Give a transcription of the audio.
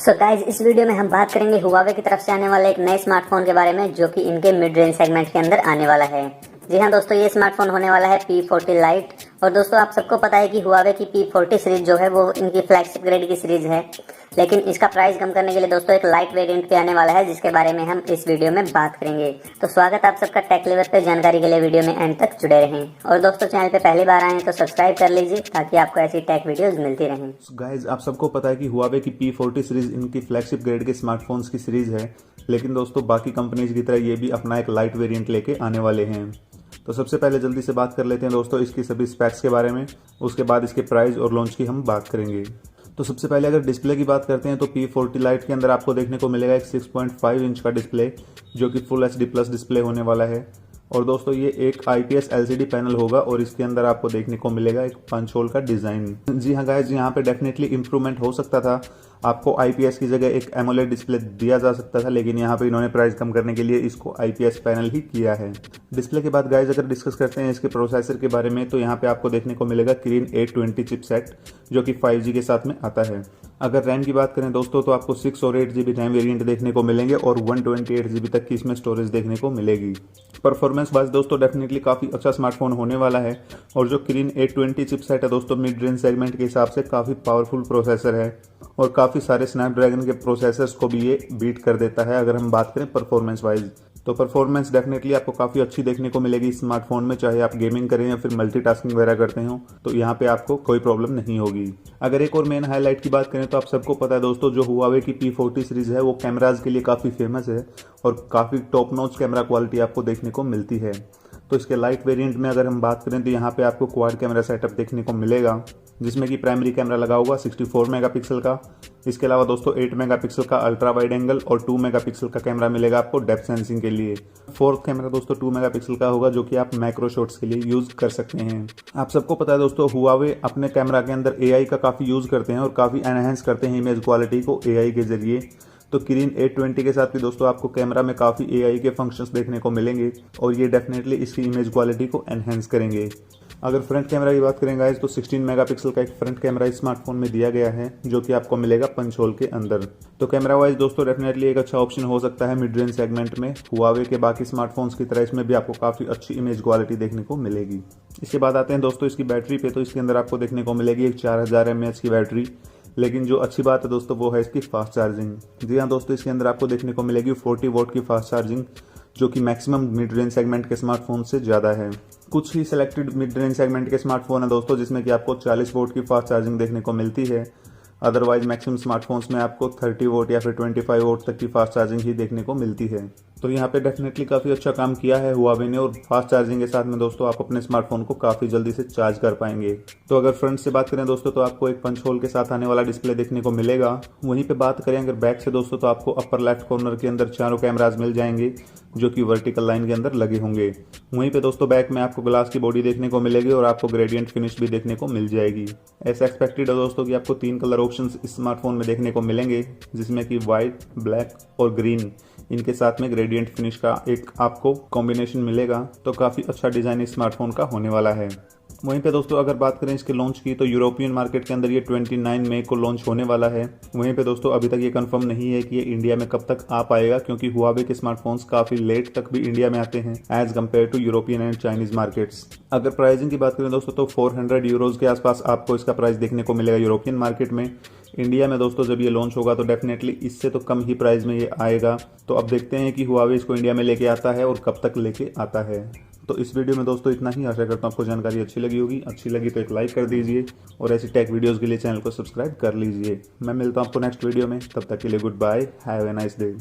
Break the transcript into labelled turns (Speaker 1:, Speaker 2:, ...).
Speaker 1: So guys इस video में हम बात करेंगे हुआवे की तरफ से आने वाले एक नए स्मार्टफोन के बारे में जो कि इनके मिड रेंज सेगमेंट के अंदर आने वाला है। जी हाँ दोस्तों, ये स्मार्टफोन होने वाला है P40 Lite। और दोस्तों आप सबको पता है कि हुआवे की P40 सीरीज जो है वो इनकी फ्लैगशिप ग्रेड की सीरीज है, लेकिन इसका प्राइस कम करने के लिए दोस्तों एक लाइट वेरिएंट पे आने वाला है जिसके बारे में हम इस वीडियो में बात करेंगे। तो स्वागत आप सबका टेक लेवल पे। जानकारी के लिए वीडियो में एंड तक जुड़े रहें और दोस्तों चैनल पे पहली बार आए तो सब्सक्राइब कर लीजिए ताकि आपको ऐसी टेक वीडियोस मिलती रहें।
Speaker 2: गाइज आप सबको पता है कि हुआवे की P40 सीरीज इनकी फ्लैगशिप ग्रेड के स्मार्टफोन्स की सीरीज है, लेकिन दोस्तों बाकी कंपनीज की तरह ये भी अपना एक लाइट वेरिएंट लेके आने वाले हैं। तो सबसे पहले जल्दी से बात कर लेते हैं दोस्तों इसकी सभी स्पेक्स के बारे में, उसके बाद इसके प्राइस और लॉन्च की हम बात करेंगे। तो सबसे पहले अगर डिस्प्ले की बात करते हैं तो P40 Lite के अंदर आपको देखने को मिलेगा एक 6.5 इंच का डिस्प्ले जो कि फुल HD+ डिस्प्ले होने वाला है। और दोस्तों ये एक IPS LCD पैनल होगा और इसके अंदर आपको देखने को मिलेगा एक पंच होल का डिजाइन। जी हाँ गाइज, यहाँ पे डेफिनेटली इंप्रूवमेंट हो सकता था, आपको IPS की जगह एक AMOLED डिस्प्ले दिया जा सकता था, लेकिन यहाँ पे इन्होंने प्राइस कम करने के लिए इसको IPS पैनल ही किया है। डिस्प्ले के बाद गाइज अगर डिस्कस करते हैं इसके प्रोसेसर के बारे में तो यहाँ पे आपको देखने को मिलेगा Kirin 820 चिपसेट जो कि 5G के साथ में आता है। अगर रैम की बात करें दोस्तों तो आपको 6 और 8GB रैम वेरिएंट देखने को मिलेंगे और 128GB तक की इसमें स्टोरेज देखने को मिलेगी। परफॉर्मेंस वाइज दोस्तों डेफिनेटली काफ़ी अच्छा स्मार्टफोन होने वाला है और जो Kirin 820 चिपसेट है दोस्तों मिड रेंज सेगमेंट के हिसाब से काफ़ी पावरफुल प्रोसेसर है और काफ़ी सारे स्नैपड्रैगन के प्रोसेसर्स को भी ये बीट कर देता है अगर हम बात करें परफॉर्मेंस वाइज। तो परफॉर्मेंस डेफिनेटली आपको काफ़ी अच्छी देखने को मिलेगी इस स्मार्टफोन में, चाहे आप गेमिंग करें या फिर मल्टीटास्किंग वगैरह करते हो तो यहाँ पे आपको कोई प्रॉब्लम नहीं होगी। अगर एक और मेन हाईलाइट की बात करें तो आप सबको पता है दोस्तों जो हुआवे की P40 सीरीज है वो कैमराज के लिए काफ़ी फेमस है और काफ़ी टॉप नॉच कैमरा क्वालिटी आपको देखने को मिलती है। तो इसके लाइट वेरिएंट में अगर हम बात करें तो यहाँ पे आपको क्वाड कैमरा सेटअप देखने को मिलेगा जिसमें कि प्राइमरी कैमरा लगा होगा 64 मेगापिक्सल का। इसके अलावा दोस्तों 8 मेगापिक्सल का अल्ट्रा वाइड एंगल और 2 मेगापिक्सल का कैमरा मिलेगा आपको डेप्थ सेंसिंग के लिए। फोर्थ कैमरा दोस्तों 2 मेगापिक्सल का होगा जो कि आप मैक्रो शॉट्स के लिए यूज कर सकते हैं। आप सबको पता है दोस्तों हुआवे अपने कैमरा के अंदर AI का काफ़ी यूज करते हैं और काफ़ी एनहेंस करते हैं इमेज क्वालिटी को AI के जरिए। तो Kirin 820 के साथ भी दोस्तों आपको कैमरा में काफ़ी AI के फंक्शंस देखने को मिलेंगे और ये डेफिनेटली इसकी इमेज क्वालिटी को एनहेंस करेंगे। अगर फ्रंट कैमरा की बात करें गाइस तो 16 मेगापिक्सल का एक फ्रंट कैमरा इस स्मार्टफोन में दिया गया है जो कि आपको मिलेगा पंच होल के अंदर। तो कैमरा वाइज दोस्तों डेफिनेटली एक अच्छा ऑप्शन हो सकता है मिड रेंज सेगमेंट में। हुआवे के बाकी स्मार्टफोन्स की तरह इसमें भी आपको काफ़ी अच्छी इमेज क्वालिटी देखने को मिलेगी। इसके बाद आते हैं दोस्तों इसकी बैटरी पे, तो इसके अंदर आपको देखने को मिलेगी एक 4000 mAh की बैटरी, लेकिन जो अच्छी बात है दोस्तों वो है इसकी फास्ट चार्जिंग। जी हाँ दोस्तों, इसके अंदर आपको देखने को मिलेगी 40 वोट की फास्ट चार्जिंग जो कि मैक्सिमम मिड रेंज सेगमेंट के स्मार्टफोन से ज़्यादा है। कुछ ही सिलेक्टेड मिड रेंज सेगमेंट के स्मार्टफोन है दोस्तों जिसमें कि आपको 40 वोट की फास्ट चार्जिंग देखने को मिलती है। अदरवाइज मैक्सिमम स्मार्टफोन्स में आपको 30 वोट या फिर 25 वोट तक की फास्ट चार्जिंग ही देखने को मिलती है। तो यहाँ पे डेफिनेटली काफ़ी अच्छा काम किया है हुआवे ने और फास्ट चार्जिंग के साथ में दोस्तों आप अपने स्मार्टफोन को काफ़ी जल्दी से चार्ज कर पाएंगे। तो अगर फ्रंट से बात करें दोस्तों तो आपको एक पंच होल के साथ आने वाला डिस्प्ले देखने को मिलेगा। वहीं पे बात करें अगर बैक से दोस्तों तो आपको अपर लेफ्ट कॉर्नर के अंदर चारों कैमराज मिल जाएंगे जो कि वर्टिकल लाइन के अंदर लगे होंगे। वहीं पे दोस्तों बैक में आपको ग्लास की बॉडी देखने को मिलेगी और आपको ग्रेडियंट फिनिश भी देखने को मिल जाएगी। ऐसा एक्सपेक्टेड है दोस्तों कि आपको 3 कलर ऑप्शंस इस स्मार्टफोन में देखने को मिलेंगे जिसमें कि व्हाइट, ब्लैक और ग्रीन, इनके साथ में ग्रेडियंट फिनिश का एक आपको कॉम्बिनेशन मिलेगा। तो काफ़ी अच्छा डिज़ाइन इस स्मार्टफोन का होने वाला है। वहीं पे दोस्तों अगर बात करें इसके लॉन्च की तो यूरोपियन मार्केट के अंदर ये 29 मई को लॉन्च होने वाला है। वहीं पे दोस्तों अभी तक ये कंफर्म नहीं है कि ये इंडिया में कब तक आ पाएगा क्योंकि हुआवे के स्मार्टफोन्स काफ़ी लेट तक भी इंडिया में आते हैं as compare to European and Chinese markets. अगर प्राइसिंग की बात करें दोस्तों तो 400 यूरोज के आसपास आपको इसका प्राइस देखने को मिलेगा यूरोपियन मार्केट में। इंडिया में दोस्तों जब ये लॉन्च होगा तो डेफिनेटली इससे तो कम ही प्राइस में ये आएगा। तो अब देखते हैं कि हुआवे इसको इंडिया में लेके आता है और कब तक लेके आता है। तो इस वीडियो में दोस्तों इतना ही। आशा करता हूँ आपको जानकारी अच्छी लगी होगी। अच्छी लगी तो एक लाइक कर दीजिए और ऐसी टेक वीडियोस के लिए चैनल को सब्सक्राइब कर लीजिए। मैं मिलता हूँ आपको नेक्स्ट वीडियो में, तब तक के लिए goodbye, have a nice day.